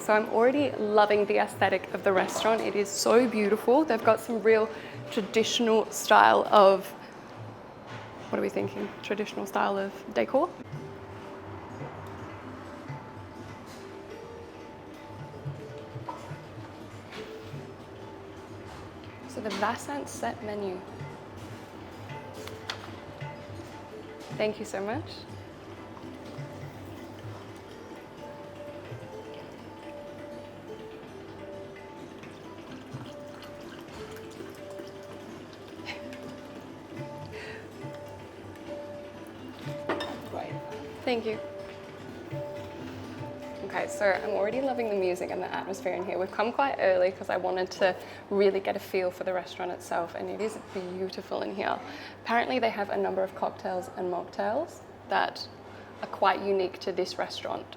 so I'm already loving the aesthetic of the restaurant. It is so beautiful. They've got some real traditional style of, what are we thinking? Traditional style of decor. So the Vassant set menu. Thank you so much. Thank you. Okay, so I'm already loving the music and the atmosphere in here. We've come quite early because I wanted to really get a feel for the restaurant itself, and it is beautiful in here. Apparently they have a number of cocktails and mocktails that are quite unique to this restaurant.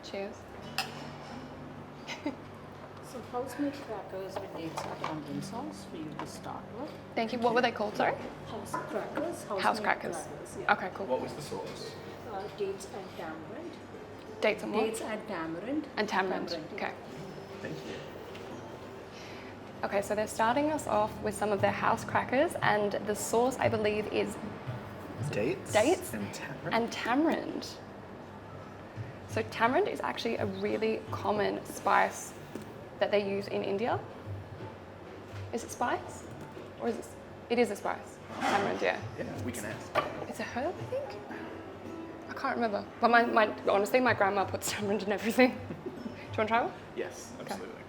Cheers. So house-made crackers with dates and tamarind sauce for you to start with. Thank you. What were they called, sorry? House crackers. House crackers. Yeah. Okay, cool. What was the sauce? Dates and tamarind. Dates and what? Dates and tamarind. And tamarind. Okay. Thank you. Okay, so they're starting us off with some of their house crackers, and the sauce, I believe, is Dates? dates And tamarind? and tamarind. So tamarind is actually a really common spice that they use in India. Is it spice? Or is it is a spice. Tamarind, yeah. Yeah, we can ask. It's a herb, I think? I can't remember. But honestly, my grandma puts tamarind in everything. Do you want to try one? Yes, absolutely.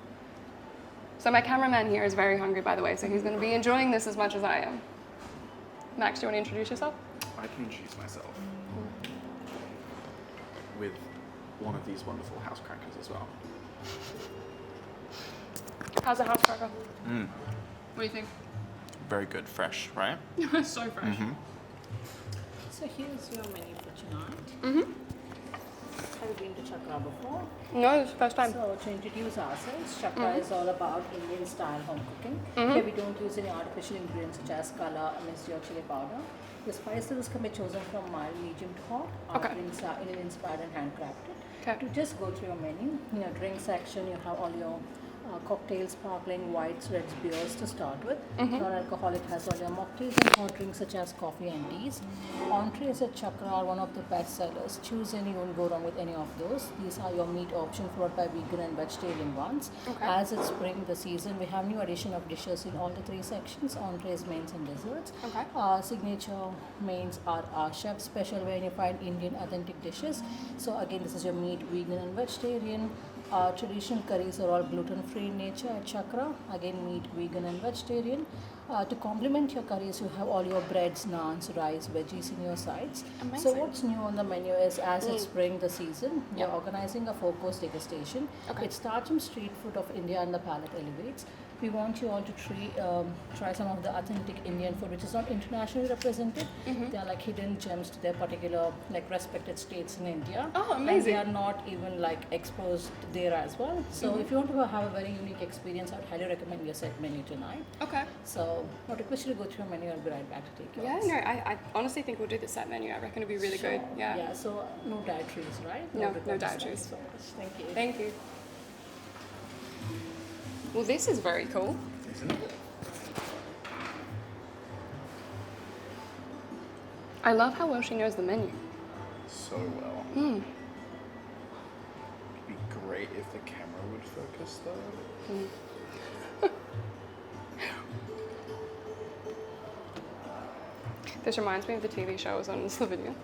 So my cameraman here is very hungry, by the way, so he's going to be enjoying this as much as I am. Max, do you want to introduce yourself? I can introduce myself with one of these wonderful house crackers as well. How's a house cracker? What do you think? Very good, fresh, right? So fresh. So here's your menu for tonight. Have you been to Chakra before? No, it's the first time. So to introduce ourselves, Chakra is all about Indian style home cooking. Here we don't use any artificial ingredients such as color, minced or chili powder. The spices can be chosen from mild, medium to hot. Our Okay. drinks are Indian inspired and handcrafted. Okay. To just go through your menu, in your drink section, you have all your cocktails, sparkling, whites, reds, beers to start with. Non-alcoholic has all your mocktails and hot drinks such as coffee and teas. Entrees at Chakra are one of the best sellers. Choose any, you won't go wrong with any of those. These are your meat option followed by vegan and vegetarian ones. Okay. As it's spring, the season, we have new addition of dishes in all the three sections: entrees, mains, and desserts. Okay. Signature mains are our chef's special where you find Indian authentic dishes. So again, this is your meat, vegan, and vegetarian. Traditional curries are all gluten-free in nature at Chakra. Again, meat, vegan, and vegetarian. To complement your curries, you have all your breads, naans, rice, veggies in your sides. Amazing. So what's new on the menu is, as it's spring the season, we're Yep. organizing a 4-course degustation. Okay. It starts from street food of India and the palate elevates. We want you all to try some of the authentic Indian food, which is not internationally represented. They are like hidden gems to their particular respected states in India. Oh, And amazing. they are not even exposed there as well. So if you want to have a very unique experience, I would highly recommend your set menu tonight. Okay. So I would request you to go through your menu. I'll be right back to take yours. Yeah, no, I honestly think we'll do the set menu. I reckon it'll be really good. Yeah. Yeah, so no dietaries, right? No requests. dietaries. So much. Thank you. Thank you. Well, this is very cool. Isn't it? I love how well she knows the menu. So well. It'd be great if the camera would focus though. This reminds me of the TV show I was on in Slovenia.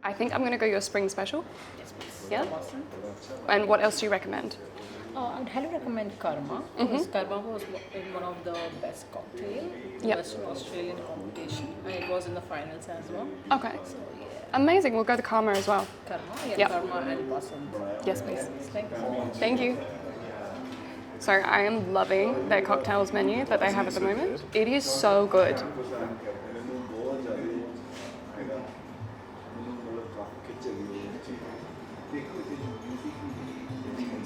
I think I'm going to go your spring special. Yes, please. Yeah? Awesome. And what else do you recommend? I'd highly recommend Karma because Karma was in one of the best cocktail Yep. Western Australian competition, and it was in the finals as well. Okay. So yeah, Amazing. We'll go to Karma as well. Karma, yeah, Yep. Karma and Basant. Yes, please. Thank you. Thank you. So I am loving their cocktails menu that they have at the moment. It is so good.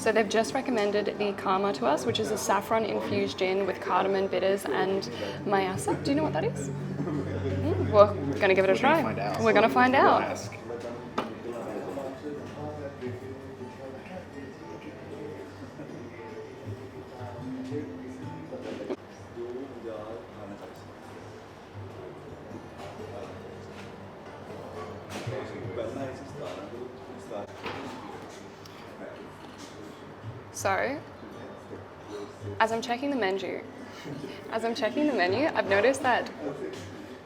So they've just recommended the Karma to us, which is a saffron infused gin with cardamom bitters and mayasa. Do you know what that is? We're going to give it a try. We're going to find out. Ask. So, as I'm checking the menu, I've noticed that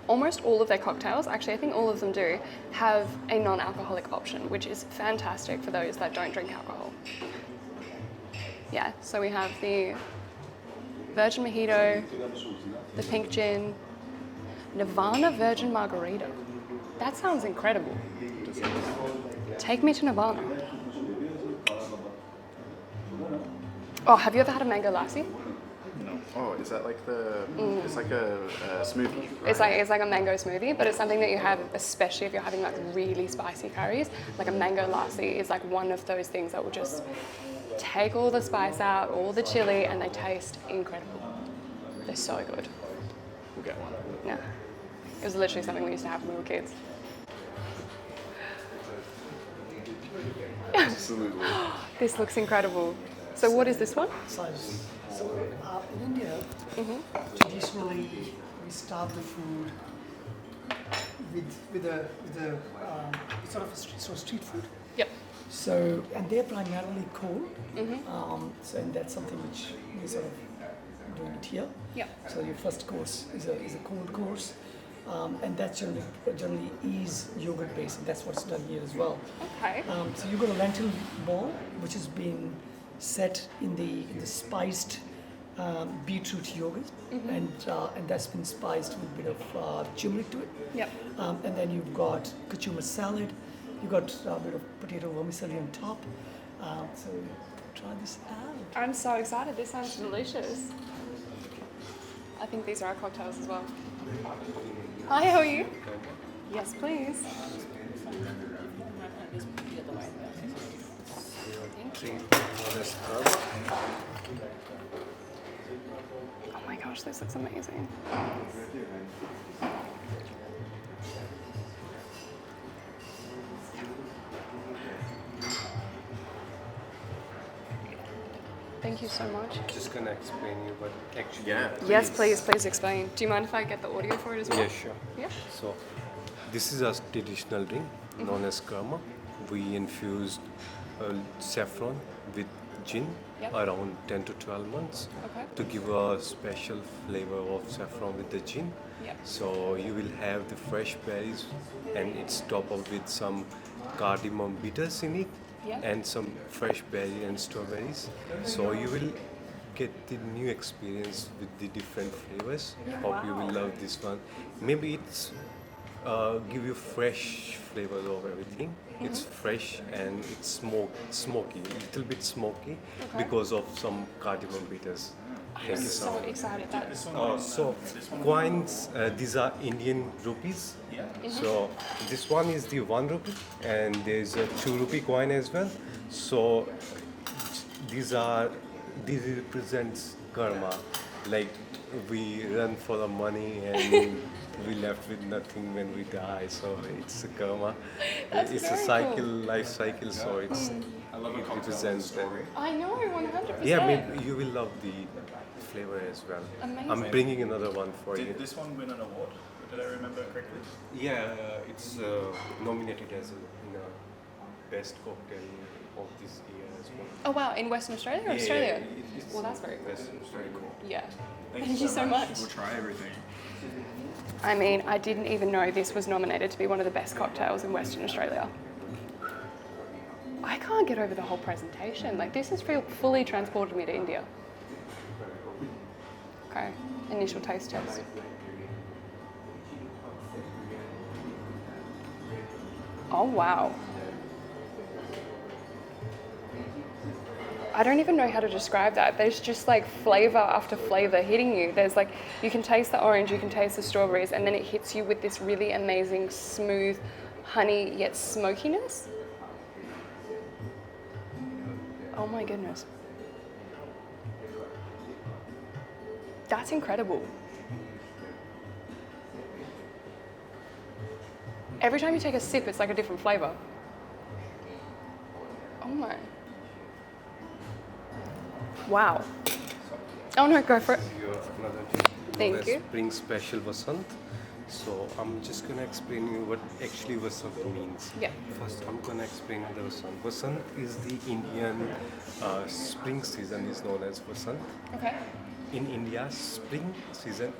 almost all of their cocktails, actually I think all of them do, have a non-alcoholic option, which is fantastic for those that don't drink alcohol. Yeah, so we have the Virgin Mojito, the Pink Gin, Nirvana Virgin Margarita. That sounds incredible. Take me to Nirvana. Oh, have you ever had a mango lassi? No. Oh, is that like the? It's like a smoothie. Right? It's like a mango smoothie, but it's something that you have, especially if you're having like really spicy curries. Like a mango lassi is like one of those things that will just take all the spice out, all the chili, and they taste incredible. They're so good. We'll get one. Yeah, it was literally something we used to have when we were kids. Absolutely. This looks incredible. So what is this one? Size. So in India, traditionally we start the food with a sort of street food. Yep. So and they're primarily cold. So and that's something which we sort of do it here. Yep. So your first course is a cold course. And that's generally is yogurt based, and that's what's done here as well. Okay. So you've got a lentil ball, which has been set in the spiced beetroot yogurt, and that's been spiced with a bit of turmeric to it. Yep. And then you've got kachuma salad. You've got a bit of potato vermicelli on top. So try this out. I'm so excited. This sounds delicious. I think these are our cocktails as well. Hi, how are you? Yes, please. Thank you. Oh my gosh, this looks amazing. Thank you so much. Just gonna explain you what actually. Yeah. Yes, please explain. Do you mind if I get the audio for it as well? Yeah, sure. Yeah. So, this is a traditional drink known as karma. We infused saffron with gin Yep. around 10 to 12 months Okay. to give a special flavor of saffron with the gin. Yep. So you will have the fresh berries, and it's topped up with some cardamom bitters in it, Yep. and some fresh berry and strawberries. So you will get the new experience with the different flavors. Hope you will Wow. love this one. Maybe it's give you fresh flavors of everything. It's fresh and it's smoky, a little bit smoky because of some cardamom bitters. Thank you so So much. excited. That's So coins, these are Indian rupees. So this one is the 1 rupee, and there's a 2 rupee coin as well. So these represents karma. Like we run for the money and we left with nothing when we die. So it's a karma. That's It's a very cycle, cool. life cycle. So it represents that. I know, 100%. Yeah, maybe you will love the flavor as well. Amazing. I'm bringing another one for you. Did this one win an award? Did I remember correctly? Yeah, it's nominated as a best cocktail of this year as well. Oh wow, in Western Australia or Australia? It's Well, that's very cool. very cool. Yeah. Thank you so much. We'll try everything. I mean, I didn't even know this was nominated to be one of the best cocktails in Western Australia. I can't get over the whole presentation. Like, this has fully transported me to India. Okay, initial taste test. Oh, wow. I don't even know how to describe that. There's just like flavor after flavor hitting you. There's like, you can taste the orange, you can taste the strawberries, and then it hits you with this really amazing, smooth, honey yet smokiness. Oh my goodness. That's incredible. Every time you take a sip, it's like a different flavor. Oh my. Wow. Oh no, go for it. Your another Thank you. Spring special Vasant. So I'm just gonna explain you what actually Vasant means. Yeah. First, I'm gonna explain the Vasant. Vasant is the Indian spring season is known as Vasant. Okay. In India, spring season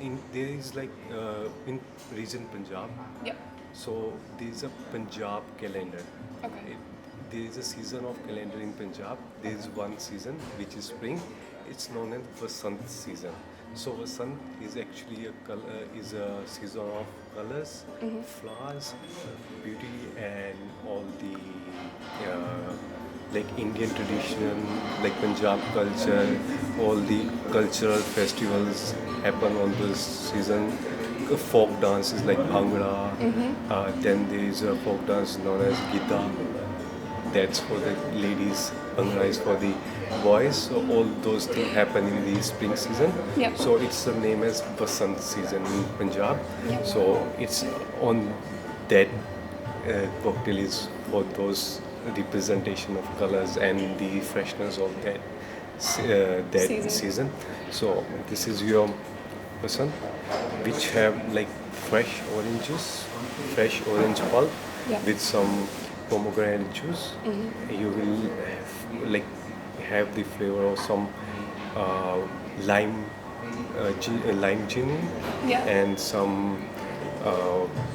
in there is like in region Punjab. Yep. So there is a Punjab calendar. Okay. There is a season of calendar in Punjab. There is one season which is spring. It's known as Vasant season. So Vasant is actually is a season of colors, flowers, beauty, and all the like Indian tradition, like Punjab culture. All the cultural festivals happen on this season. Folk dances like Bhangra. Then there is a folk dance known as Gita. That's for the ladies. Bhangra is for the boys. So all those things happen in the spring season. Yep. So it's the name as Vasant season in Punjab. Yep. So it's on that cocktail is for those representation of colors and the freshness of that season. So this is your Vasant, which have like fresh orange juice, fresh orange pulp Yeah. with some pomegranate juice. You will have the flavor of some lime gin Yeah. and some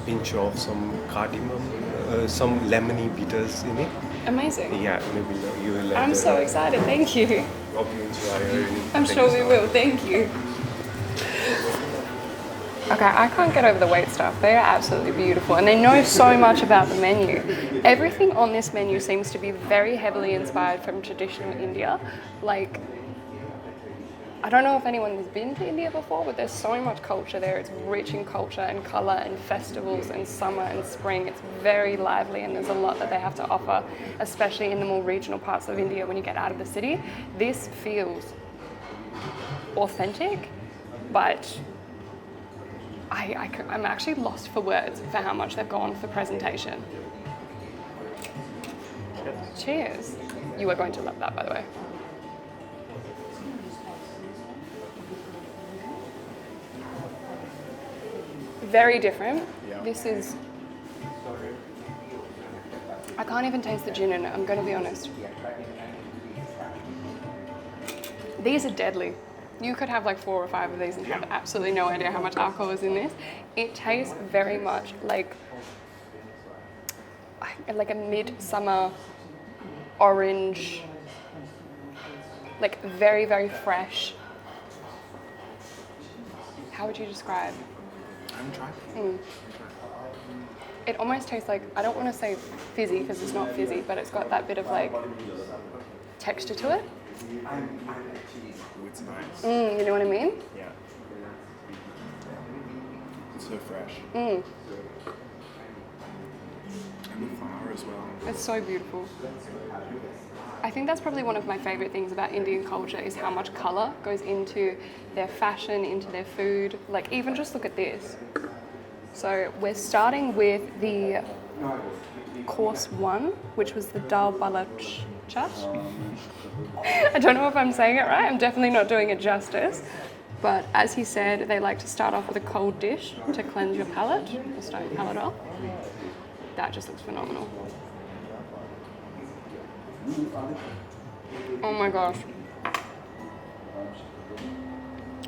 pinch of some cardamom, some lemony bitters in it. Amazing. Yeah, maybe you will. I'm so excited. Thank you. Hope you enjoy. I'm sure we will. Thank you. Okay, I can't get over the wait staff. They are absolutely beautiful and they know so much about the menu. Everything on this menu seems to be very heavily inspired from traditional India. Like, I don't know if anyone has been to India before, but there's so much culture there. It's rich in culture and colour and festivals and summer and spring. It's very lively and there's a lot that they have to offer, especially in the more regional parts of India when you get out of the city. This feels authentic, but I'm actually lost for words for how much they've gone for presentation. Cheers. You are going to love that, by the way. Very different. Yeah. This is... I can't even taste the gin in it, I'm going to be honest. These are deadly. You could have like 4 or 5 of these and have absolutely no idea how much alcohol is in this. It tastes very much like a midsummer orange, like very, very fresh. How would you describe? I haven't tried. It almost tastes like, I don't want to say fizzy because it's not fizzy, but it's got that bit of like texture to it. Oh, it's nice. You know what I mean? Yeah. It's so fresh. Mm. And the flower as well. It's so beautiful. I think that's probably one of my favorite things about Indian culture is how much color goes into their fashion, into their food. Like even just look at this. So we're starting with the course 1, which was the dal balach chat. I don't know if I'm saying it right. I'm definitely not doing it justice. But as he said, they like to start off with a cold dish to cleanse your palate, or start your palate off. That just looks phenomenal. Oh my gosh.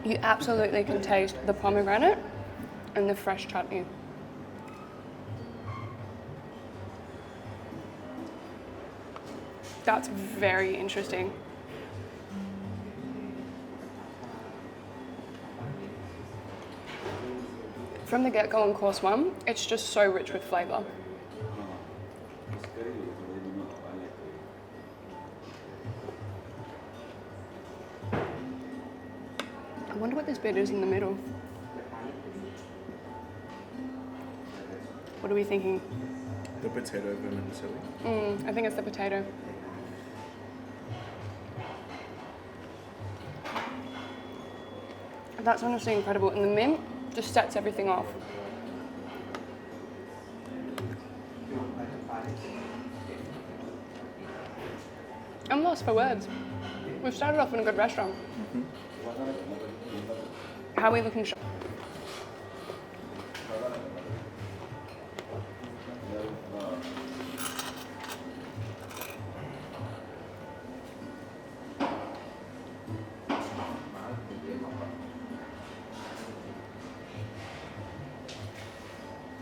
You absolutely can taste the pomegranate and the fresh chutney. That's very interesting. From the get-go on course 1, it's just so rich with flavour. I wonder what this bit is in the middle. What are we thinking? The potato vermicelli. I think it's the potato. That's honestly incredible. And the mint just sets everything off. I'm lost for words. We've started off in a good restaurant. How are we looking?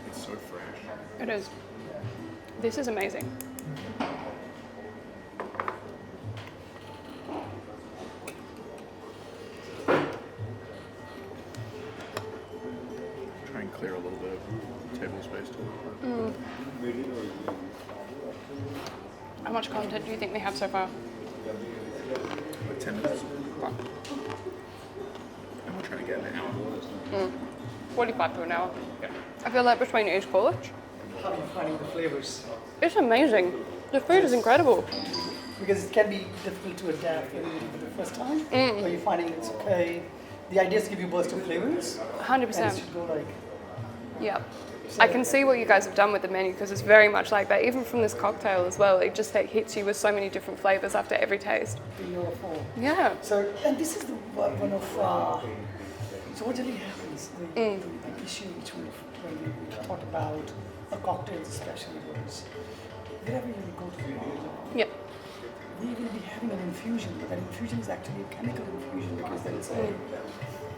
It's so fresh. It is. This is amazing. Try and clear a little bit of table space too. How much content do you think they have so far? Like 10 minutes. And we're trying to get an hour. 45 to an hour. Yeah. I feel like between each course, How are you finding the flavors? it's amazing. The food is incredible. Because it can be difficult to adapt when you do it for the first time, or you're finding it's okay. The idea is to give you a burst of flavors, and it 100%. should go like, Yeah. I can see what you guys have done with the menu because it's very much like that. Even from this cocktail as well, it just like hits you with so many different flavors after every taste. beautiful. Yeah. So, and this is the one of, so what really happens, the issue which when we thought about cocktails especially was, wherever you go to the bar, Yeah. we will be having an infusion, but that infusion is actually a chemical infusion because there is a,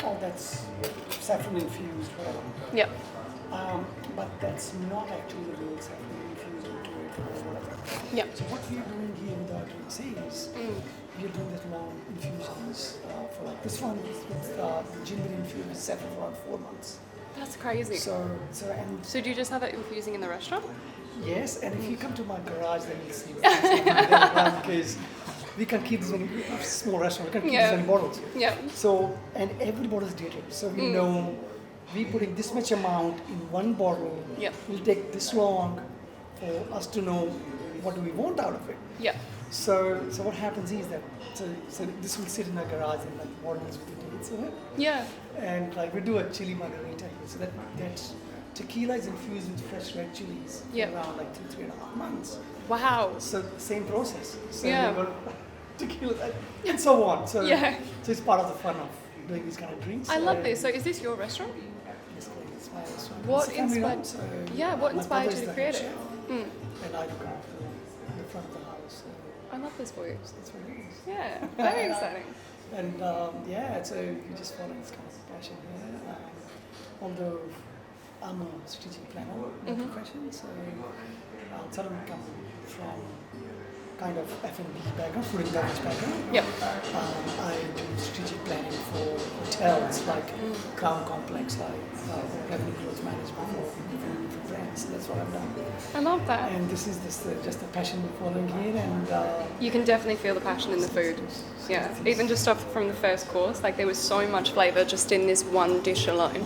oh that's saffron infused, whatever. Yeah. But that's not actually the real saffron infused into it or whatever. Yeah. So what we are doing here with our drinks is we are doing that long infusions for like this one with the ginger infused with saffron for around 4 months. That's crazy. So and So do you just have it infusing in the restaurant? yes, and if you come to my garage, then you'll see what's because we can keep this in a small restaurant. We can keep this in bottles. Yeah. So and every bottle is dated, so we know we putting this much amount in one bottle. Yeah. Will take this long for us to know what do we want out of it. Yeah. So what happens is that so this will sit in our garage and like bottles with the dates on it, Yeah. and like we do a chili margarita here, so that tequila is infused with fresh red chilies for Yeah. around like 3.5 months. Wow. So same process. So Yeah. we got tequila and so on. So Yeah. so it's part of the fun of doing these kind of drinks. I love this. So is this your restaurant? Yes, it's my restaurant. What It's a family inspired- run, so Yeah, what my inspired brother you is to the create head it? chef, and I look after the front of the house. So I love this for you. that's what it is. Yeah. Very exciting. And yeah, so you just follow this kind of passion here. Although I'm a strategic planner by profession, so I'll suddenly come from kind of F&B background, food and beverage background. Yep. I do strategic planning for hotels like Crown Complex, like revenue growth management for different brands. So that's what I've done. I love that. And this is just the passion we're following here, and You can definitely feel the passion in the food. Yeah. Even just off from the first course, like there was so much flavor just in this one dish alone.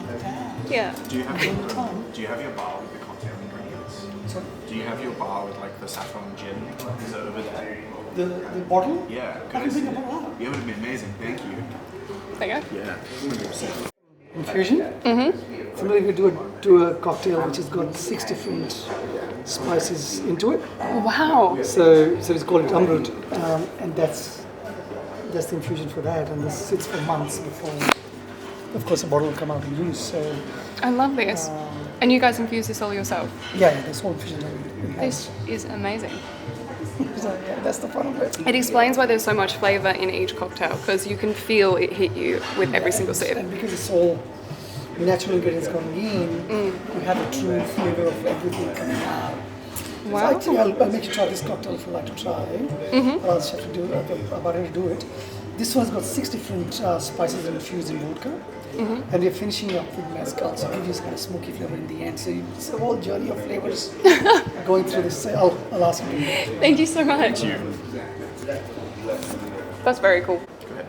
Yeah. Do you have all the time. Do you have your bar with the cocktail ingredients? So Do you have your bar with like the saffron gin? Is it over there? the bottle. Yeah. I can bring a bottle out. Yeah, it would be amazing. Thank you. There you go. Yeah. 100%. Infusion. Similarly, we do a cocktail which has got 6 different spices into it. Wow. So it's called amrut, and that's the infusion for that, and this sits for months before, of course, the bottle will come out and use. So I love this. And you guys infuse this all yourself. yeah, this whole infusion in-house. This is amazing. So yeah, that's the fun of it. It explains why there's so much flavor in each cocktail because you can feel it hit you with every single sip. And because it's all natural ingredients going in, you have a true flavor of everything coming out. Wow. So actually, I'll make you try this cocktail if you like to try. Or else you have to do about it to do it. This one's got 6 different spices infused in vodka, and we're finishing up with mezcal, so it gives you this kind of smoky flavor in the end. So it's a whole journey of flavors going through this. So I'll ask you. Thank you so much. That's very cool. Go ahead.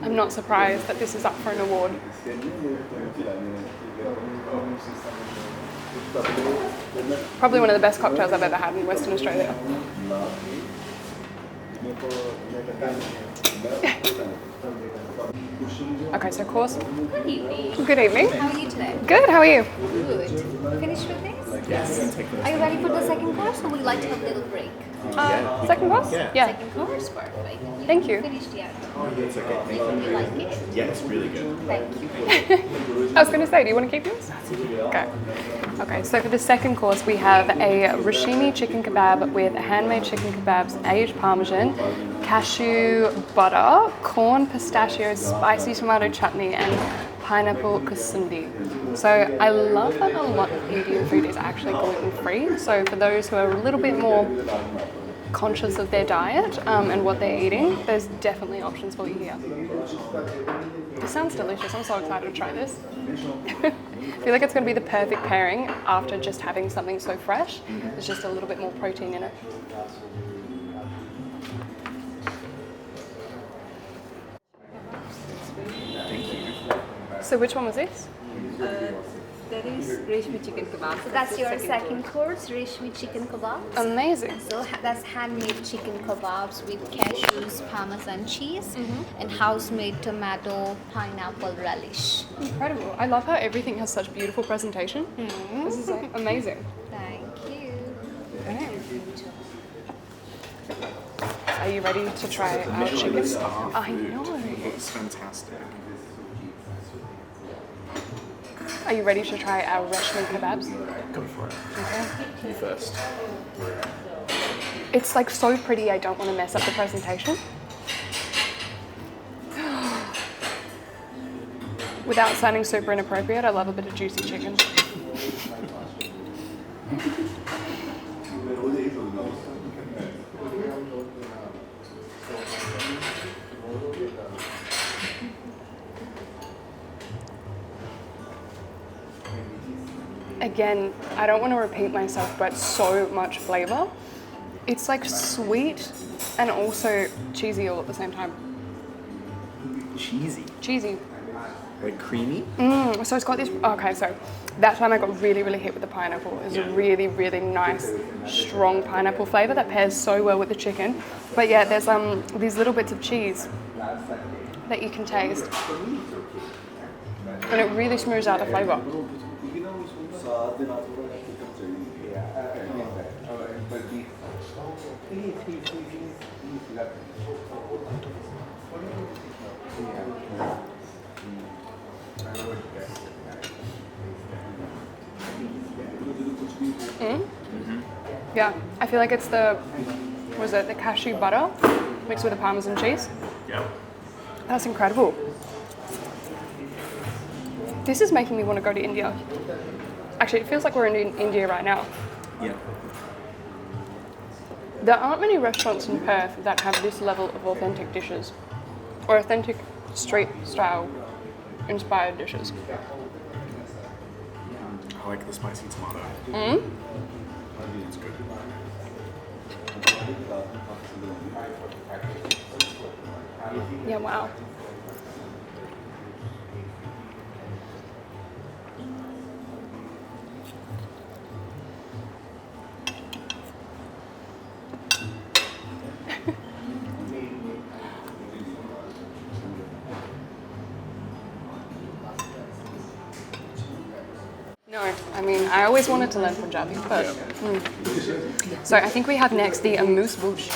I'm not surprised that this is up for an award. Probably one of the best cocktails I've ever had in Western Australia. Okay, so course. Good evening. Good evening. How are you today? Good, how are you? Good. Finished with this? Yes. Are you ready for the second course, or would you like to have a little break? Second course? Yeah. Second course, perfect. You Thank you. haven't finished yet. It's okay. Do you like it? Yeah, it's really good. Thank you. I was going to say, do you want to keep yours? Okay. Okay, so for the second course, we have a rashimi chicken kebab with handmade chicken kebabs, aged parmesan, cashew butter, corn, pistachio, spicy tomato chutney, and pineapple kusundi. So I love that a lot of Indian food is actually gluten-free. So for those who are a little bit more conscious of their diet and what they're eating, there's definitely options for you here. This sounds delicious. I'm so excited to try this. I feel like it's going to be the perfect pairing after just having something so fresh. There's just a little bit more protein in it. So which one was this? That is reshmi chicken kebab. So that's your second course, reshmi chicken kebabs. Amazing. So that's handmade chicken kebabs with cashews, parmesan cheese, and house-made tomato pineapple relish. Incredible. I love how everything has such beautiful presentation. This is amazing. Thank you. Are you ready to try our chicken? I know. It's fantastic. Are you ready to try our reshmi kebabs? Go for it. Okay. You first. It's like so pretty, I don't want to mess up the presentation. Without sounding super inappropriate, I love a bit of juicy chicken. Again, I don't want to repeat myself, but so much flavor. It's like sweet and also cheesy all at the same time. Cheesy. Cheesy. Like creamy? So it's got this, okay, so that time I got really, really hit with the pineapple. It's a really, really nice, strong pineapple flavor that pairs so well with the chicken. But yeah, there's these little bits of cheese that you can taste. And it really smooths out the flavor. Yeah, I feel like it's the cashew butter mixed with the parmesan cheese. Yeah. That's incredible. This is making me want to go to India. Actually, it feels like we're in India right now. Yeah. There aren't many restaurants in Perth that have this level of authentic dishes, or authentic street style inspired dishes. I like the spicy tomato. It's good. Yeah, wow. No, I mean, I always wanted to learn Punjabi, but... So I think we have next the amuse bouche.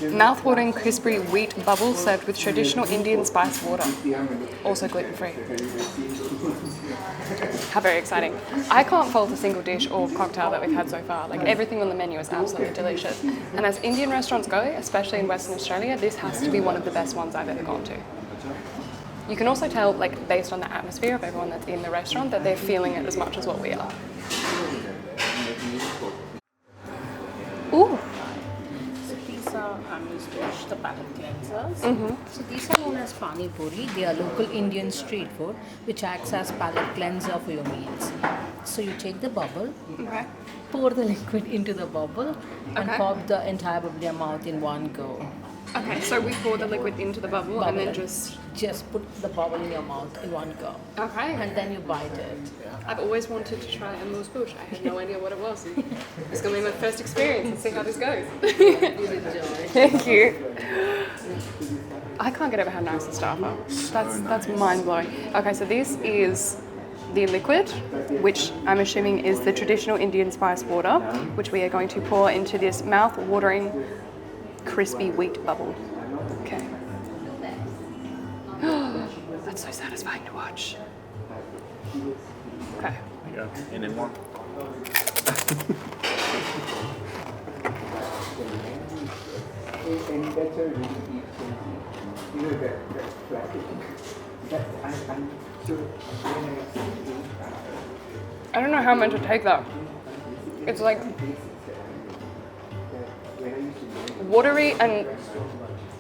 Mouth-watering crispy wheat bubbles served with traditional Indian spice water. Also gluten-free. How very exciting. I can't fault a single dish or cocktail that we've had so far. Like, everything on the menu is absolutely delicious. And as Indian restaurants go, especially in Western Australia, this has to be one of the best ones I've ever gone to. You can also tell, like, based on the atmosphere of everyone that's in the restaurant, that they're feeling it as much as what we are. Ooh. So these are amuse bouche, the palate cleansers. So these are known as pani puri. They are local Indian street food, which acts as palate cleanser for your meals. So you take the bubble, Okay. pour the liquid into the bubble, and Okay. pop the entire bubble in your mouth in one go. Okay, so we pour the liquid into the bubble and then just... Just put the bubble in your mouth in one go. Okay. And then you bite it. I've always wanted to try amuse bouche. I had no idea what it was. It's going to be my first experience. Let's see how this goes. Thank you. I can't get over how nice the staff are. That's mind-blowing. Okay, so this is the liquid, which I'm assuming is the traditional Indian spice water, which we are going to pour into this mouth-watering, crispy wheat bubble. Okay. That's so satisfying to watch. Okay. Yeah. And then more. I don't know how I'm meant to take that. It's like watery and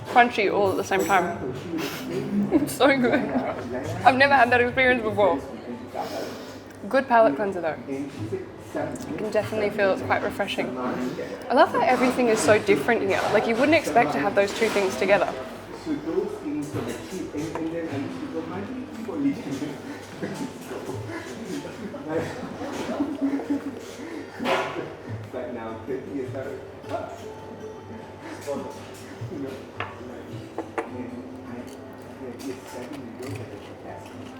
crunchy all at the same time. It's so good. I've never had that experience before. Good palate cleanser though. You can definitely feel it's quite refreshing. I love how everything is so different here. Like you wouldn't expect to have those two things together.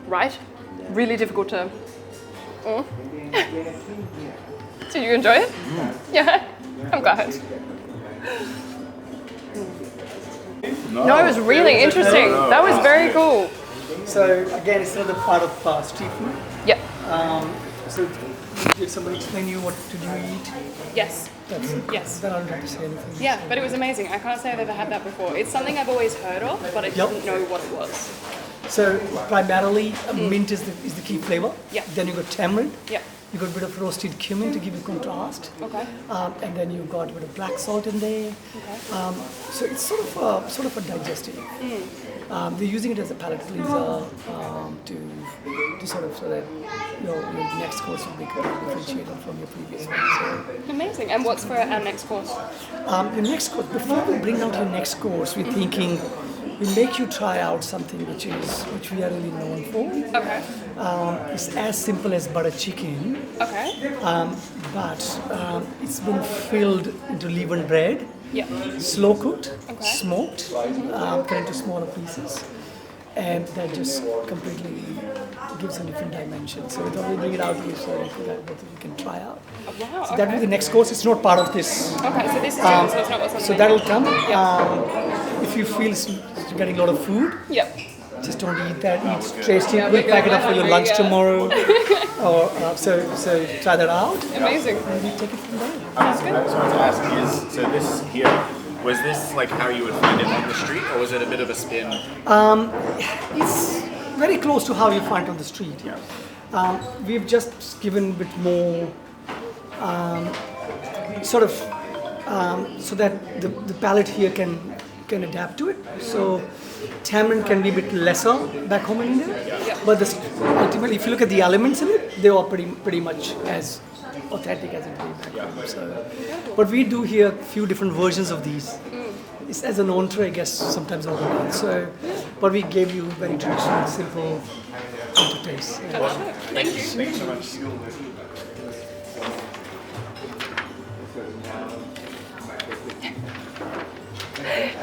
Right? Really difficult to... Did you enjoy it? Yeah? I'm glad. No, it was really interesting. That was very cool. So again, it's another part of street food. Yep. So did somebody explain you what did you eat? Yes. That's it. Yes. Then I don't have to say anything. Yeah, but it was amazing. I can't say I've ever had that before. It's something I've always heard of, but I didn't know what it was. So primarily, mint is the key flavor. Yeah. Then you got tamarind. Yeah. You got a bit of roasted cumin to give you contrast. Okay. And then you got a bit of black salt in there. Okay. So it's sort of a digestive. They're using it as a palate cleanser to sort of so that your next course will be differentiated from your previous one. So, Amazing. And what's for our next course? your next course, before we bring out your next course, we're thinking we make you try out something which we are really known for. Okay. It's as simple as butter chicken, Okay. but it's been filled into leavened bread, Yeah. slow cooked, Okay. smoked, cut into smaller pieces, and that just completely gives a different dimension. So we thought we'll bring it out here so that both of you can try out. Oh, wow. So that will be the next course. It's not part of this. Okay, so this is different, so it's not what's on So the that'll menu. come. If you feel you're getting a lot of food, Yep. just don't eat that. Eat tasty. Yeah, We'll we're pack it good. up for your We're lunch hungry, tomorrow. Or so try that out. Amazing. And we take it from there. I was going to ask you, so this here, was this like how you would find it on the street, or was it a bit of a spin? It's very close to how you find it on the street. We've just given a bit more, so that the palate here can adapt to it. So tamarind can be a bit lesser back home in India, but ultimately, if you look at the elements in it, they are pretty much as authentic as it would be back home. So, but we do here a few different versions of these. It's as an entree, I guess, sometimes ordered out. So, but we gave you very traditional, simple taste. Thank you. Thank you so much.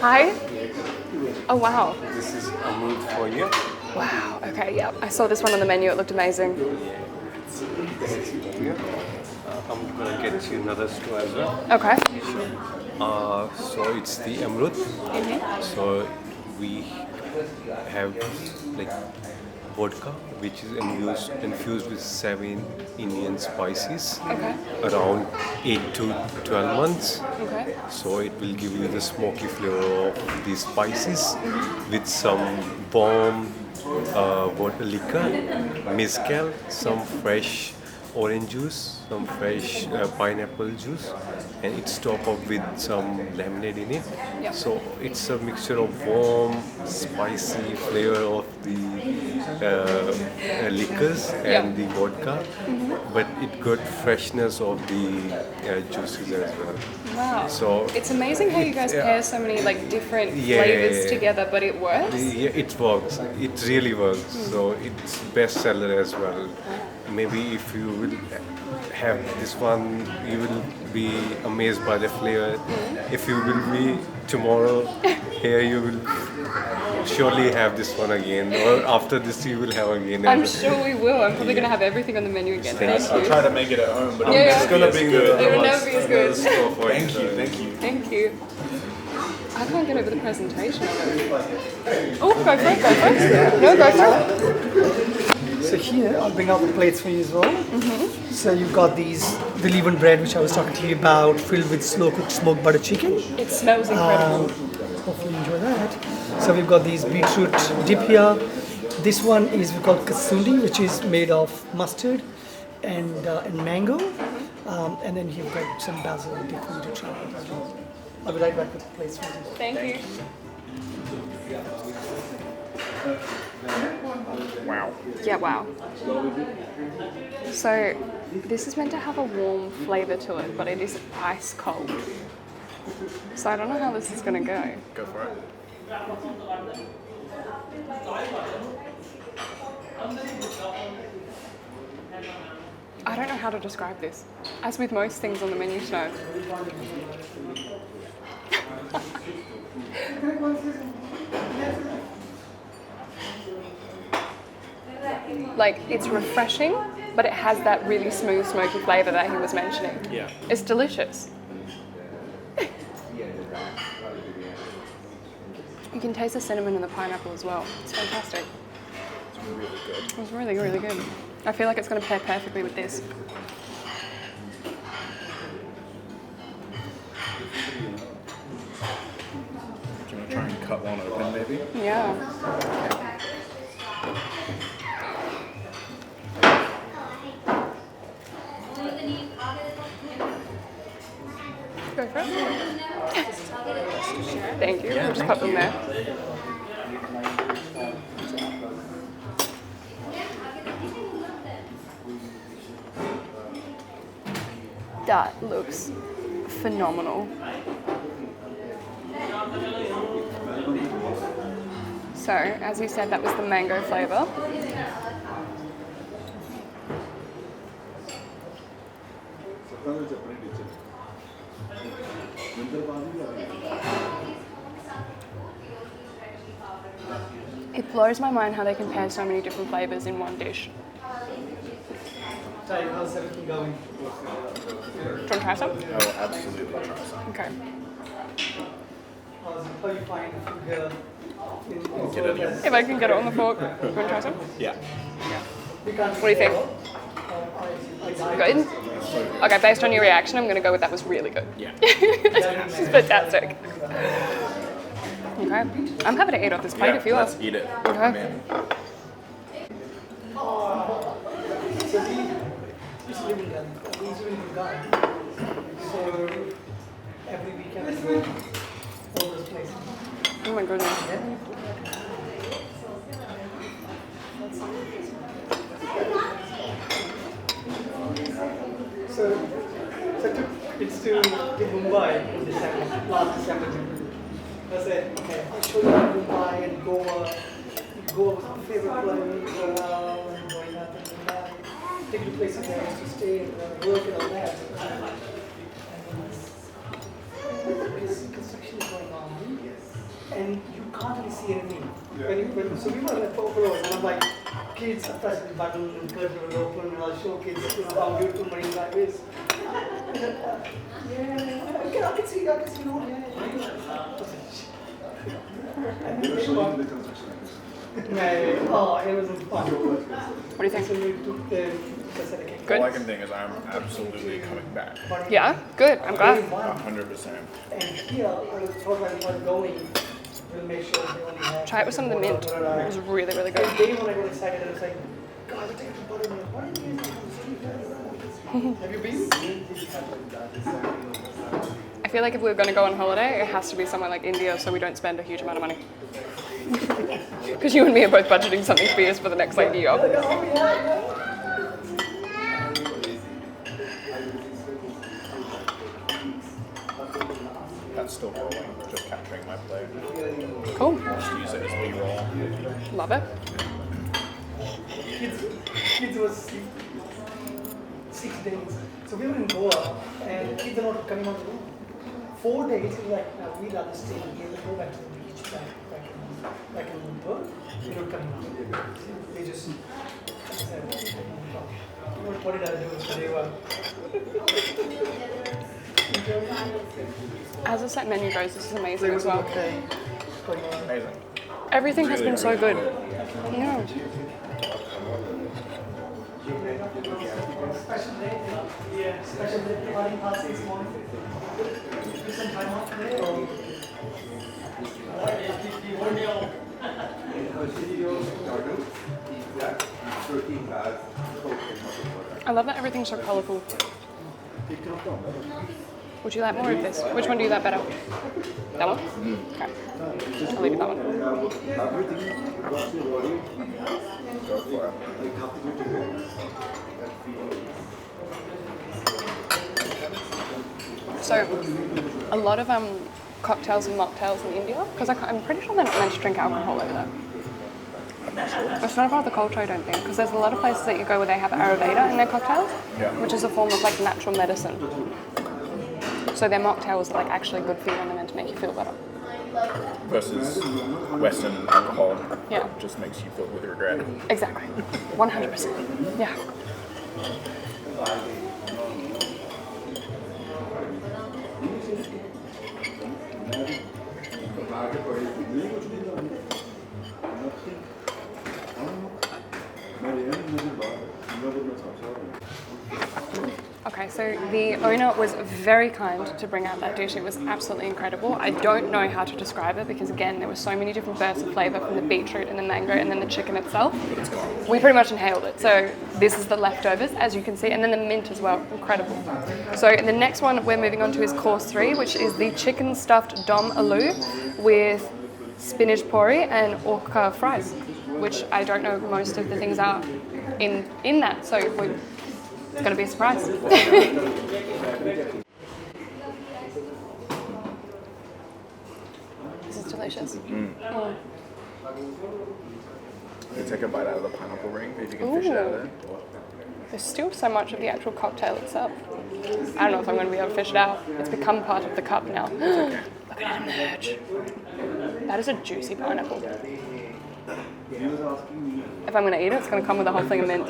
Hi. Oh, wow. This is Amrut for you. Wow. Okay, yeah. I saw this one on the menu. It looked amazing. I'm gonna get you another stew as well. Okay. So it's the Amrut. So we have like vodka, which is infused with 7 Indian spices, Okay. around 8 to 12 months. Okay. So it will give you the smoky flavor of these spices with some warm water liquor, mezcal, some fresh orange juice, some fresh pineapple juice, and it's topped up with some lemonade in it. Yep. So it's a mixture of warm, spicy flavor of the liquors and the vodka, but it got freshness of the juices as well. Wow. So It's amazing how you guys pair so many like different Yeah. flavors together, but it works. yeah, it works. It really works. So it's best seller as well. Maybe if you will have this one, you will be amazed by the flavor. If you will be tomorrow here, you will surely have this one again. Or after this, you will have again. I'm sure we will. I'm probably going to have everything on the menu again. Thank I'll you. try to make it at home, but Yeah, it's yeah. gonna be good. It will never be as good. Thank you, thank you. Thank you. I can't get over the presentation of it. Oh, go for it, go for it. No, go for it. So here, I'll bring out the plates for you as well. So you've got the leavened bread, which I was talking to you about, filled with slow-cooked smoked butter chicken. It smells incredible. Hopefully you enjoy that. So we've got these beetroot dip here. This one is we call kasundi, which is made of mustard and mango. And then you've got some basil dip for you to try as well. I'll be right back with the plates for you. Thank you. Wow. Yeah, wow. So this is meant to have a warm flavour to it, but it is ice cold. So I don't know how this is going to go. Go for it. I don't know how to describe this. As with most things on the menu tonight. Like, it's refreshing, but it has that really smooth, smoky flavour that he was mentioning. Yeah. It's delicious. You can taste the cinnamon and the pineapple as well. It's fantastic. It's really good. It was really, really good. I feel like it's going to pair perfectly with this. Do you want to try and cut one open, maybe? Yeah. Go for it. Thank you. We'll just pop them there. That looks phenomenal. So, as you said, that was the mango flavour. It blows my mind how they can pair so many different flavours in one dish. How's everything going? Do you want to try some? I will absolutely try some. Okay. How you find the food here? Get it here. If I can get it on the fork. Do you want to try some? Yeah. What do you think? Good? Okay, based on your reaction, I'm going to go with that was really good. Yeah. This is fantastic. Okay. I'm happy to eat off this plate if you are. Let's eat it. Okay. Man. So he's living there. He's living in Ghana. So every weekend I go all those places. Oh my goodness. So I took kids to Mumbai in December, last December. I said, okay, I'll show you Mumbai and Goa. Goa was my favorite place, go around and going up and Mumbai. Take the places where I used to stay and work and all that. And this construction is going on. And you can't really see anything. So we were like overall, and I'm like, kids, I press the button and curtain will open and I'll show kids how beautiful Marine Drive is. I can see, no, oh, it was fun. What do you think? So we took the facility. Good? All I can think is I'm absolutely coming back. Yeah? Good. I'm glad. 100%. And here, I thought when we were going, we'll make sure they only have. Try it with some of the mint. It was really, really The good. day when I got excited, I was like, God, I take the buttermilk. Why didn't you use it on the street? Have you been? I feel like if we were going to go on holiday, it has to be somewhere like India so we don't spend a huge amount of money. Because you and me are both budgeting something fierce for the next like year. That's still rolling, just capturing my play. Cool. Just use it as B-roll. Love it. Kids was 6 days. So we were in Goa and kids are not coming on the road. 4 days, we were like, we'd rather stay here, go back to the beach, back in Perth. We don't come out. They just said, what did I do for day one? As the set menu goes, this is amazing as well. Amazing. Everything has been so good. Yeah. Special day, yeah, special day, providing past 6 morning. Took some time off today, or? I love that everything's so colourful. Would you like more of this? Which one do you like better? That one? Okay. I'll leave you that one. Go for it. So, a lot of cocktails and mocktails in India, because I'm pretty sure they're not meant to drink alcohol over there. It's not part of the culture, I don't think, because there's a lot of places that you go where they have Ayurveda in their cocktails, which is a form of like natural medicine. So their mocktails are like actually good for you and they're meant to make you feel better. Versus Western alcohol, Yeah. just makes you filled with regret. Exactly. 100%. Yeah. Okay, so the owner was very kind to bring out that dish. It was absolutely incredible. I don't know how to describe it because, again, there were so many different bursts of flavour from the beetroot and the mango and then the chicken itself. We pretty much inhaled it. So this is the leftovers, as you can see, and then the mint as well. Incredible. So the next one we're moving on to is course 3, which is the chicken stuffed dom aloo with spinach pori and orca fries, which I don't know most of the things are in that. So it's going to be a surprise. This is delicious. Oh. You take a bite out of the pineapple ring, if you can fish it out of there. There's still so much of the actual cocktail itself. I don't know if I'm going to be able to fish it out. It's become part of the cup now. Look at it emerge. That is a juicy pineapple. If I'm going to eat it, it's going to come with a whole thing of mint.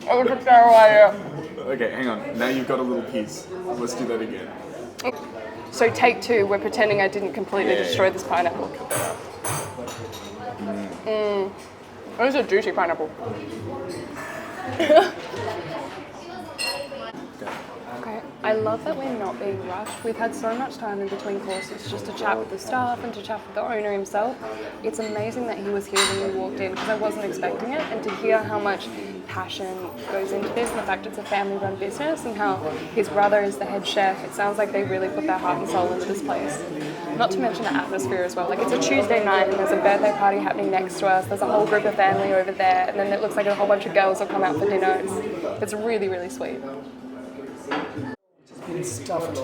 Oh, it's a terrible idea. Okay, hang on. Now you've got a little piece. Let's do that again. So take 2, we're pretending I didn't completely destroy this pineapple. It was a juicy pineapple. Okay, I love that we're not being rushed. We've had so much time in between courses just to chat with the staff and to chat with the owner himself. It's amazing that he was here when we walked in because I wasn't expecting it, and to hear how much passion goes into this and the fact it's a family-run business and how his brother is the head chef. It sounds like they really put their heart and soul into this place. Not to mention the atmosphere as well. Like, it's a Tuesday night and there's a birthday party happening next to us. There's a whole group of family over there, and then it looks like a whole bunch of girls will come out for dinner. It's really, really sweet. It's been stuffed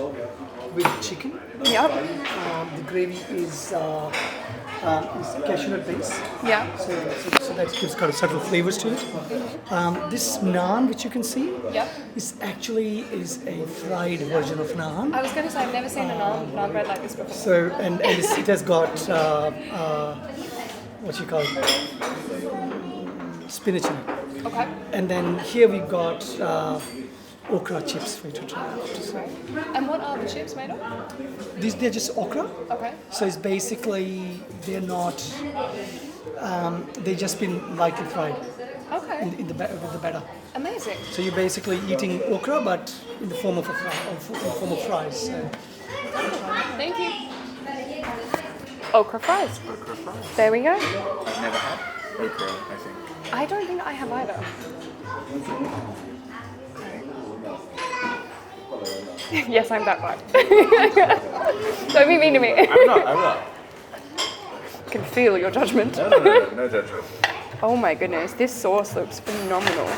with chicken. Yep. The gravy is cashew nut base. Yeah. So that gives kind of subtle flavors to it. This naan, which you can see, Yep. is actually a fried version of naan. I was going to say, I've never seen a naan bread like this before. So and it has got what you call spinach in it. Okay. And then here we've got okra chips for you to try out. Okay. And what are the chips made of? They're just okra. Okay. So it's basically, they're not, they've just been lightly fried Okay. with the batter. Amazing. So you're basically eating okra, but in the form of a fry, in the form of fries. So. Thank you. Okra fries. Okra fries. There we go. I've never had okra, I think. I don't think I have either. Yes, I'm that black. Don't be mean to me. I'm not. I can feel your judgment. No judgment. Oh my goodness, this sauce looks phenomenal.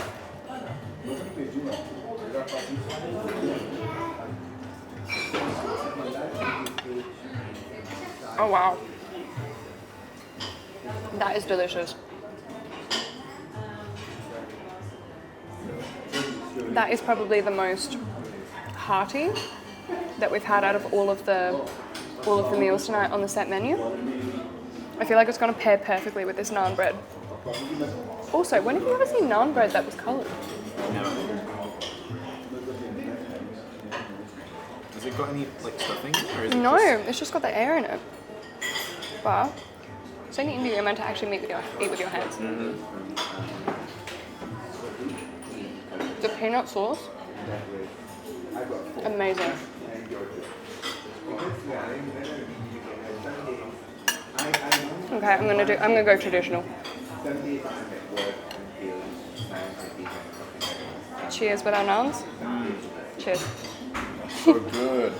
Oh wow. That is delicious. That is probably the most hearty that we've had out of all of the meals tonight on the set menu. I feel like it's going to pair perfectly with this naan bread. Also, when have you ever seen naan bread that was coloured? Never. Has it got any like stuffing? Or is it No, just... it's just got the air in it. But so in India, you're meant to actually eat with your hands. The peanut sauce, amazing. Okay, I'm gonna go traditional. Cheers with our naans. Cheers. So good.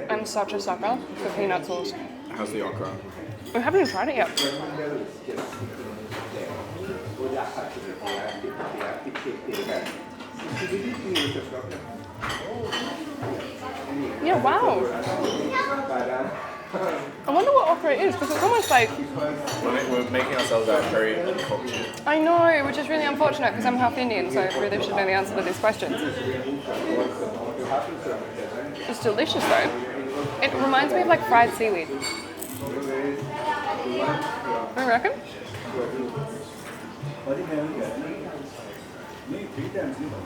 I'm such a sucker for peanut sauce. How's the okra? We haven't even tried it yet. Yeah, wow. I wonder what okra is because it's almost like... We're making ourselves out very uncultured. I know, which is really unfortunate because I'm half Indian, so I really should know the answer to these questions. It's delicious though. It reminds me of like fried seaweed. You reckon?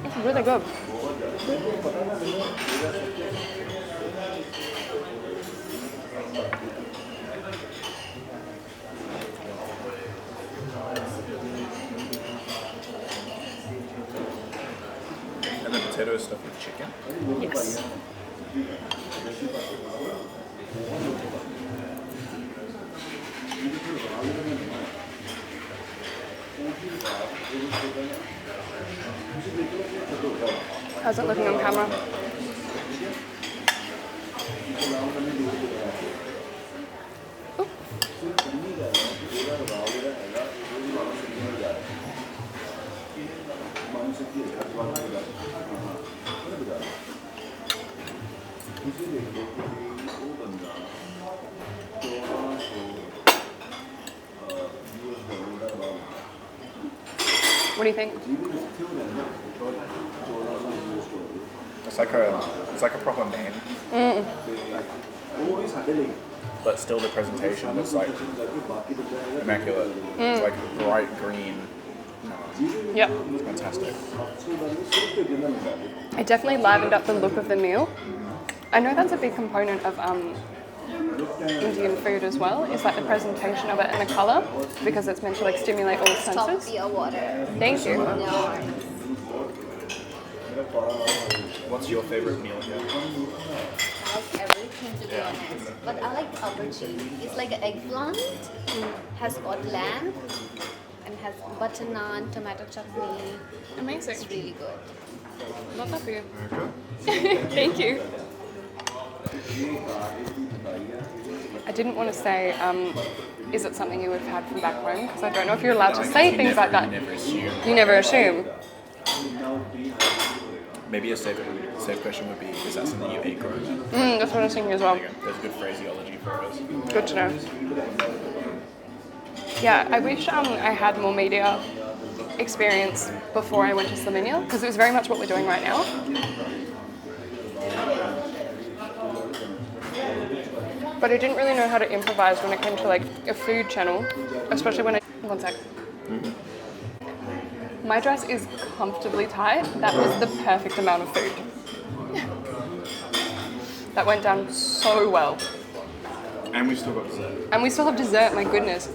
It's really good. And the potato stuffed with chicken. Yes. How's it looking on camera? Ooh. What do you think? It's like a proper man. But still the presentation looks like immaculate. It's like bright green. Yep. It's fantastic. It definitely livened up the look of the meal. I know that's a big component of Indian food as well, is like the presentation of it and the colour, because it's meant to like stimulate all the Stop senses. your water. Thank you. No. What's your favorite meal here? I like everything to be honest. But I like aubergine. It's like an eggplant, has got lamb, and has butter naan, tomato chutney. Amazing. It's really good. Love that for you. Thank you. I didn't want to say, is it something you would have had from back home? Because I don't know if you're allowed to say things like that. You never assume. You never assume. Maybe a safe question would be, is that something you ate growing up? That's what I was thinking as well. There you go. There's good phraseology for us. Good to know. Yeah, I wish I had more media experience before I went to Slovenia, because it was very much what we're doing right now. But I didn't really know how to improvise when it came to like a food channel, especially when one sec. My dress is comfortably tight. That was the perfect amount of food. That went down so well. And we've still got dessert. And we still have dessert, my goodness.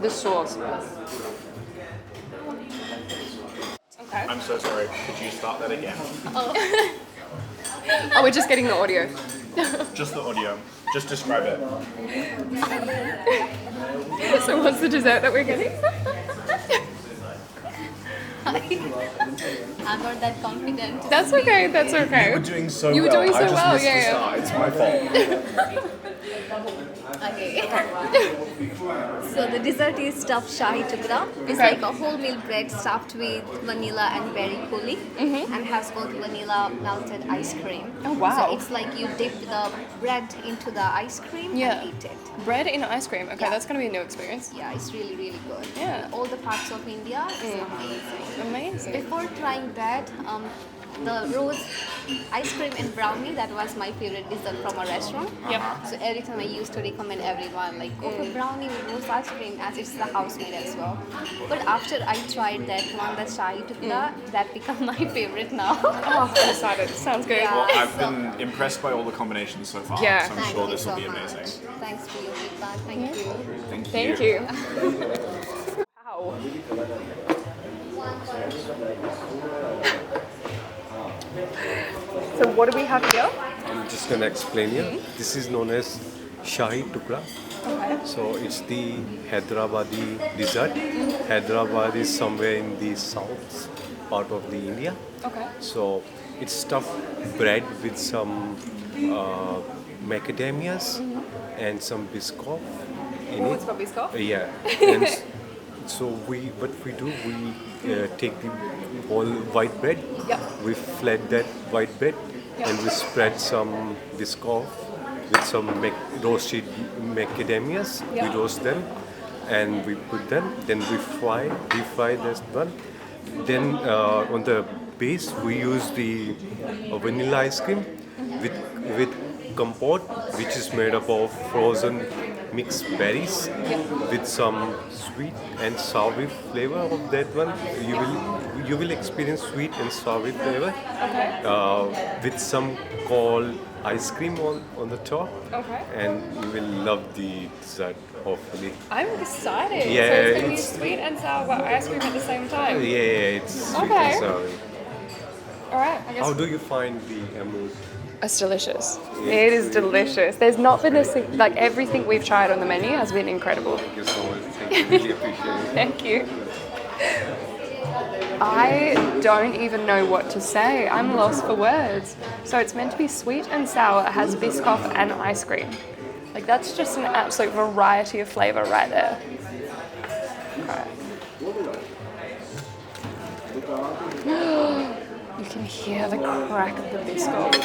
the sauce. Okay. I'm so sorry. Could you start that again? Oh, we're just getting the audio. Just the audio. Just describe it. So what's the dessert that we're getting? I'm not that confident. That's okay, that's okay. You were doing so You were well. doing so I just well, missed the yeah. start. It's my fault. Okay. So the dessert is stuffed shahi tukra. It's Okay. like a wholemeal bread stuffed with vanilla and berry coulis, and has got vanilla melted ice cream. Oh, wow. So it's like you dip the bread into the ice cream Yeah. and eat it. Bread in ice cream. Okay, Yeah. that's gonna be a new experience. Yeah, it's really really good. Yeah. In all the parts of India, it's amazing. Amazing. Before trying that, the rose ice cream and brownie, that was my favorite dessert from a restaurant. Yep. So every time I used to recommend everyone like go for brownie with rose ice cream as it's the house made as well. But after I tried that one, the shahi tukda, that became my favorite now. Oh, I'm excited. Sounds good. Yeah. Well, I've been impressed by all the combinations so far. Yeah. So I'm Thank sure you this will so be much. amazing. Thanks for your feedback. Thank you. Thank you. Thank you. Wow. So what do we have here? I'm just gonna explain you. This is known as Shahi Tukra. So it's the Hyderabadi dessert. Hyderabad is somewhere in the south part of the India. Okay. So it's stuffed bread with some macadamias and some biscoff in Oh, it. it's got biscoff? Yeah. And so what we do, we take the whole white bread. Yep. We flat that white bread and we spread some biscoff with some roasted macadamias. Yeah. We roast them and we put them. Then we deep fry this one. Then on the base we use the vanilla ice cream with compote, which is made up of frozen mixed berries with some sweet and sour flavor of that one. You will experience sweet and sour flavor with some cold ice cream on the top. Okay. And you will love the dessert, hopefully. I'm excited. Yeah, So it's gonna be it's- sweet and sour ice cream at the same time. Yeah, it's sweet Okay. and sour. All right. I guess. How do you find the emerald? It's delicious. It is delicious. There's not been like everything we've tried on the menu has been incredible. Thank you so much. Thank you. Really appreciate it. Thank you. I don't even know what to say. I'm lost for words. So it's meant to be sweet and sour. It has biscoff and ice cream. Like that's just an absolute variety of flavor right there. Okay. You can hear the crack of the biscoff.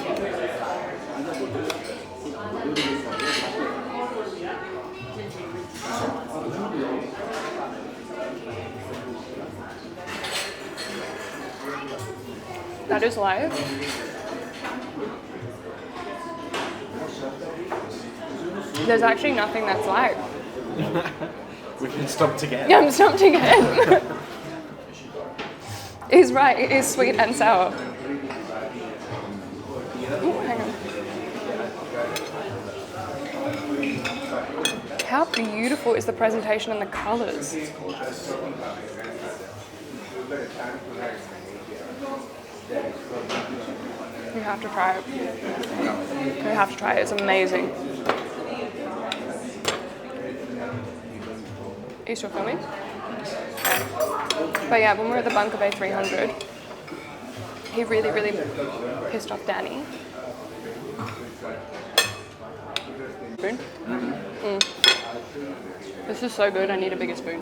That is live. There's actually nothing that's live. We've been stumped again. Yeah, I'm stumped again. He's right, it is sweet and sour. Ooh, hang on. How beautiful is the presentation and the colours? You have to try it. You have to try it, it's amazing. Are you still filming? But yeah, when we were at the Bunker Bay 300, he really, really pissed off Danny. Spoon? This is so good, I need a bigger spoon.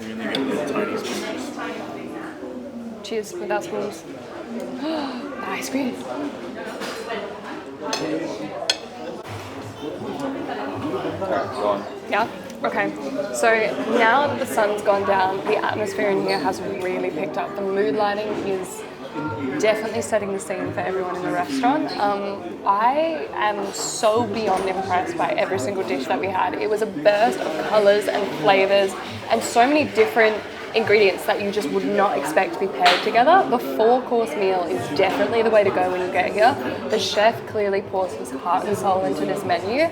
You only get little tiny spoons. Cheers without spoons. The ice cream. Yeah? Okay. So now that the sun's gone down, the atmosphere in here has really picked up. The mood lighting is definitely setting the scene for everyone in the restaurant. I am so beyond impressed by every single dish that we had. It was a burst of colours and flavours and so many different ingredients that you just would not expect to be paired together. The 4-course meal is definitely the way to go when you get here. The chef clearly pours his heart and soul into this menu.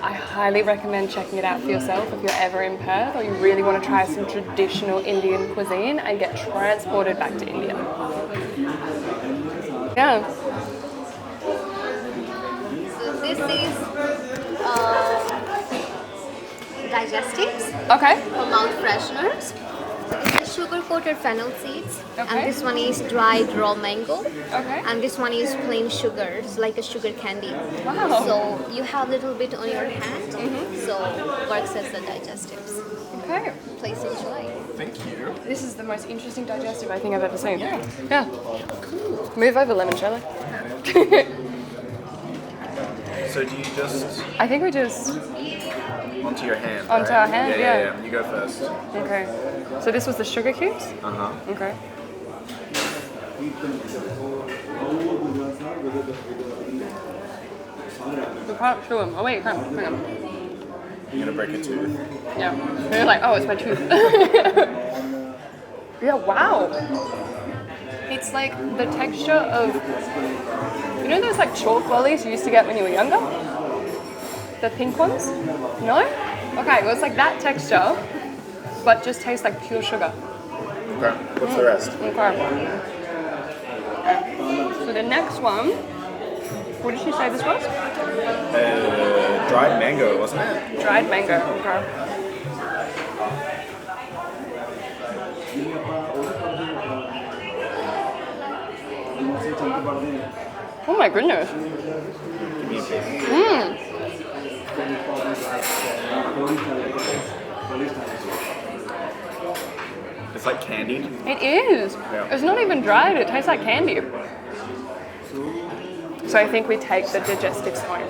I highly recommend checking it out for yourself if you're ever in Perth or you really want to try some traditional Indian cuisine and get transported back to India. Yeah. So this is digestives Okay. for mouth fresheners. So this is sugar-coated fennel seeds, Okay. and this one is dried raw mango, Okay. and this one is plain sugar. It's like a sugar candy. Wow. So you have a little bit on your hand, so works as the digestives. Okay. Please enjoy. Thank you. This is the most interesting digestive I think I've ever seen. Yeah. Yeah. Move over, lemon Shirley. So do you just I think we just. onto your hand? Onto right? our hand, yeah. You go first. Okay. So this was the sugar cubes? Okay. You can't chew them. Oh wait, you can't. Hang on. You're gonna break a tooth. Yeah. And you're like, oh, it's my tooth. Yeah, wow. It's like the texture of, you know those like chalk lollies you used to get when you were younger? The pink ones? No? Okay, well it's like that texture, but just tastes like pure sugar. Okay. What's the rest? Okay. So the next one, what did she say this was? Dried mango, wasn't it? Dried mango. Okay. Oh my goodness. Give me a piece. It's like candied. It is. Yeah. It's not even dried. It tastes like candy. So I think we take the digestives home.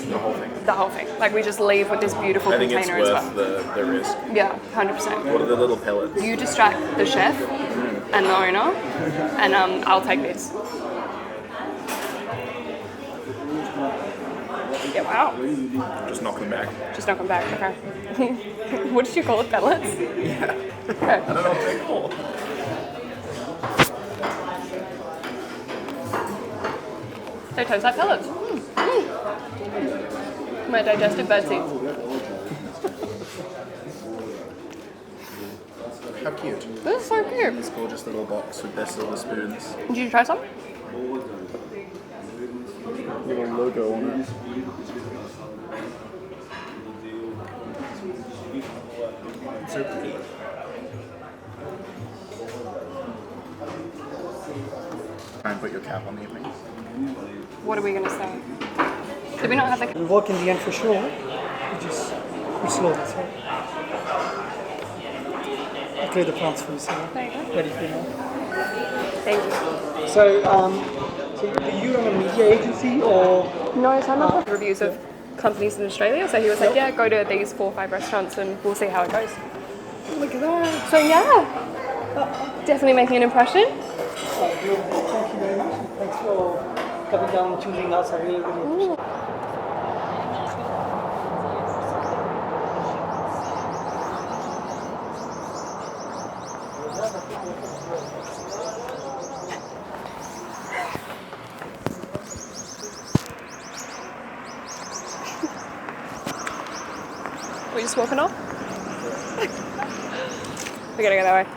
The whole thing. The whole thing. Like we just leave with this beautiful I think it's container as worth well. the risk. Yeah, 100%. What are the little pellets? You distract the chef and the owner, and I'll take this. Yeah, wow. Just knock them back. Just knock them back. Okay. What did you call it? Pellets? Yeah. Okay. I don't know what they're called. They taste like pellets. My digestive birdseeds. How cute. This is so cute. This gorgeous little box with their silver spoons. Did you try some? Little logo on it. It's so pretty. Try and put your cap on the thing. What are we going to say? Did we not have the... It'll work in the end for sure. You just be slow, that's right. I'll clear the plants for you, so There you go. ready for you now. Thank you. So, so do you run a media agency or? No, so I'm not reviews of companies in Australia. So he was like, yeah, go to these 4 or 5 restaurants and we'll see how it goes. Look at that. So yeah, definitely making an impression. Thank you very much. Thanks for coming down and choosing us. I really, really appreciate it. We just walking off? We gotta go that way.